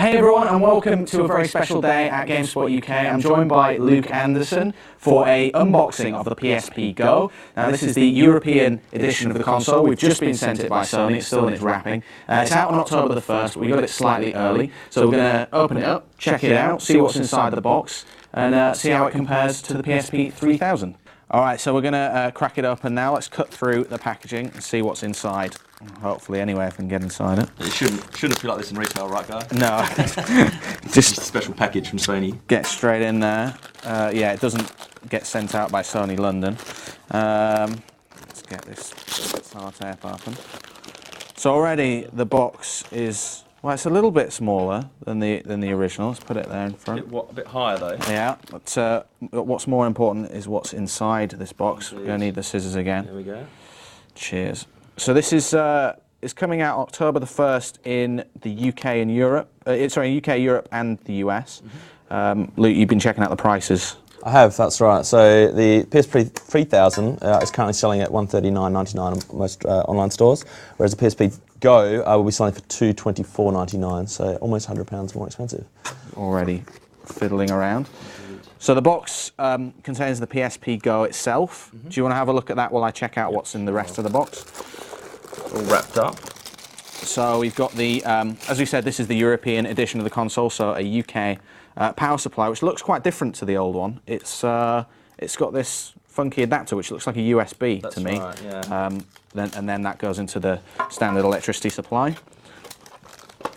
Hey everyone, and welcome to a very special day at GameSpot UK. I'm joined by Luke Anderson for a unboxing of the PSP Go. Now this is the European edition of the console. We've just been sent it by Sony, it's still in its wrapping. It's out on October the 1st, we got it slightly early. So we're going to open it up, check it out, see what's inside the box, and see how it compares to the PSP 3000. Alright, so we're going to crack it open now. Let's cut through the packaging and see what's inside. Hopefully, anyway, if I can get inside it. It shouldn't feel like this in retail, right, guy? No. Just a special package from Sony. Get straight in there. Yeah, it doesn't get sent out by Sony London. Let's get this tape open. So already the box is, well, it's a little bit smaller than the original. Let's put it there in front. A bit higher though. Yeah, but what's more important is what's inside this box. We're going to need the scissors again. There we go. Cheers. So this is coming out October the 1st in the UK and Europe. Sorry, UK, Europe, and the US. Luke, you've been checking out the prices. I have, that's right. So the PSP 3000 is currently selling at $139.99 on most online stores, whereas the PSP Go will be selling for $224.99, so almost £100 more expensive. Already fiddling around. So the box contains the PSP Go itself. Do you want to have a look at that while I check out what's in the rest of the box? All wrapped up. So we've got the, as we said, this is the European edition of the console, so a UK power supply, which looks quite different to the old one. It's got this funky adapter, which looks like a USB to me. Right, yeah. And then that goes into the standard electricity supply.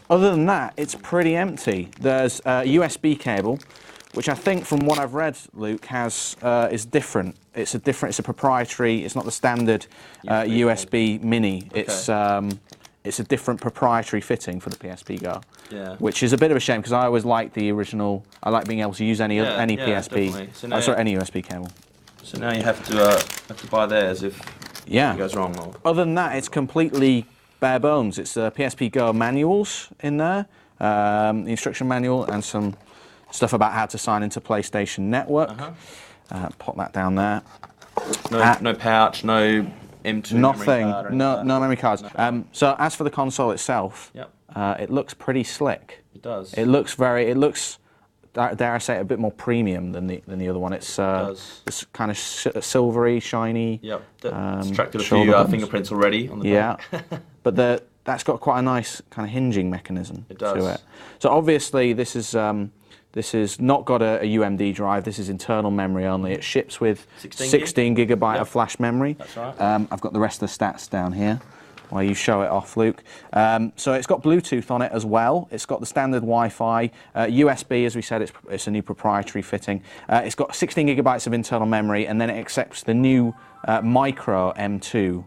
Other than that, it's pretty empty. There's a USB cable, which I think, from what I've read, Luke, is different. It's a proprietary. It's not the standard USB Mini. Okay. It's a different proprietary fitting for the PSP Go. Yeah. Which is a bit of a shame because I always liked the original. I like being able to use any PSP. So sorry, any USB cable. So now you have to buy theirs if it goes wrong. Or... Other than that, it's completely bare bones. It's the PSP Go manuals in there, the instruction manual, and some stuff about how to sign into PlayStation Network. Pop that down there. No pouch, no M2 nothing, memory card no memory cards. So as for the console itself, it looks pretty slick. It does. It looks dare I say, a bit more premium than the other one. It's kind of silvery, shiny. Yep. It's extracted a few fingerprints already on the back. Yeah. But that's got quite a nice kind of hinging mechanism to it. So obviously this is not got a UMD drive. This is internal memory only. It ships with 16 gigabyte of flash memory. That's right. I've got the rest of the stats down here while you show it off, Luke. So it's got Bluetooth on it as well. It's got the standard Wi-Fi, USB, as we said. It's a new proprietary fitting. It's got 16 gigabytes of internal memory, and then it accepts the new micro M2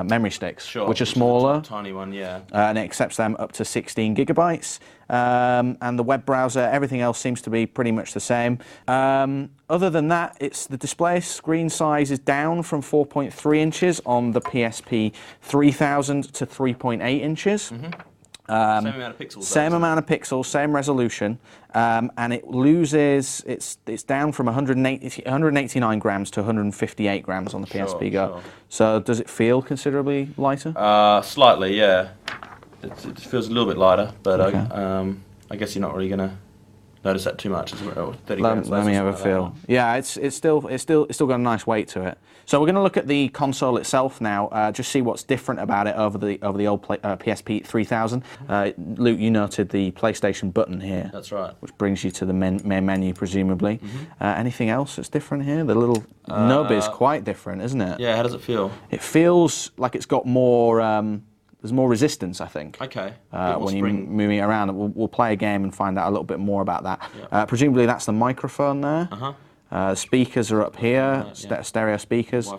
memory sticks, which are smaller. Tiny one, yeah. And it accepts them up to 16 gigabytes. And the web browser, everything else seems to be pretty much the same. Other than that, the display screen size is down from 4.3 inches on the PSP 3000 to 3.8 inches. Same amount of pixels. Same amount of pixels, same resolution, and it loses. It's down from 189 grams to 158 grams on the PSP Go. Sure. So does it feel considerably lighter? Slightly, yeah. It feels a little bit lighter, but okay. I guess you're not really gonna notice that too much. 30 grams Let me have a feel. Yeah, it's still got a nice weight to it. So we're going to look at the console itself now, just see what's different about it over the old PSP 3000. Luke, you noted the PlayStation button here. That's right. Which brings you to the main menu, presumably. Anything else that's different here? The little nub is quite different, isn't it? Yeah. How does it feel? It feels like it's got more. There's more resistance, I think. Okay. When you're moving it around, we'll play a game and find out a little bit more about that. Yep. Presumably that's the microphone there. Speakers are up here, stereo speakers.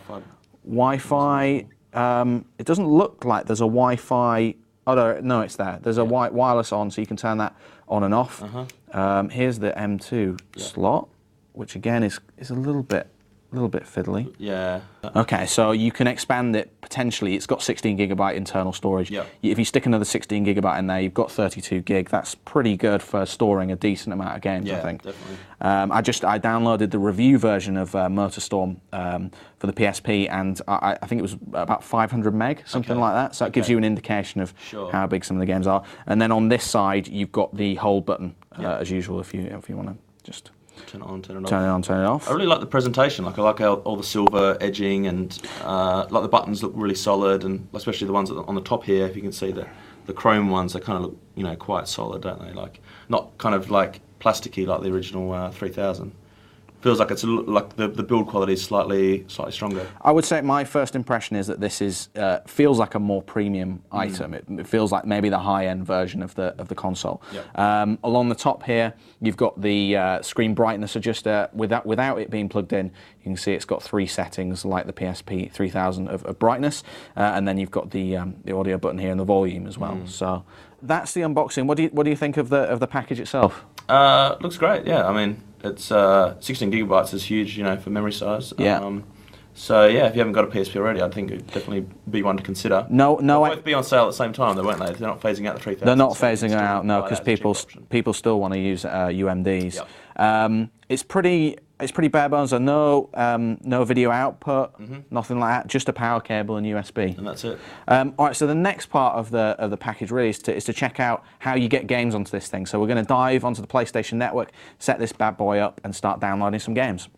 Wi-Fi. It doesn't look like there's a Wi-Fi. Oh no, it's there. There's a wireless on, so you can turn that on and off. Here's the M2 slot, which again is a little bit fiddly. Yeah. Okay, so you can expand it potentially, it's got 16 gigabyte internal storage. Yeah. If you stick another 16 gigabyte in there, you've got 32 gig. That's pretty good for storing a decent amount of games, I think. Definitely. I downloaded the review version of Motorstorm for the PSP, and I think it was about 500 meg, something like that. So it gives you an indication of how big some of the games are. And then on this side, you've got the hold button, as usual, if you want to just turn it on, turn it off. Turn it on, turn it off. I really like the presentation. Like I like all the silver edging, and like the buttons look really solid, and especially the ones on the top here. If you can see the chrome ones, they kind of look quite solid, don't they? Like not kind of like plasticky like the original 3000. Feels like it's like the build quality is slightly stronger. I would say my first impression is that this is feels like a more premium item. It feels like maybe the high-end version of the console. Yep. Along the top here, you've got the screen brightness adjuster. Without it being plugged in, you can see it's got 3 settings like the PSP 3000 of brightness, and then you've got the audio button here and the volume as well. So that's the unboxing. What do you think of the package itself? Looks great. Yeah, I mean. It's 16 gigabytes is huge, for memory size. Yeah. So yeah, if you haven't got a PSP already, I think it'd definitely be one to consider. No, they'll both be on sale at the same time, though, won't they? They're not phasing out the 3000. They're not phasing out, no, because people still want to use UMDs. Yep. It's pretty bare bones. No video output, nothing like that. Just a power cable and USB. And that's it. All right. So the next part of the package really is to check out how you get games onto this thing. So we're going to dive onto the PlayStation Network, set this bad boy up, and start downloading some games.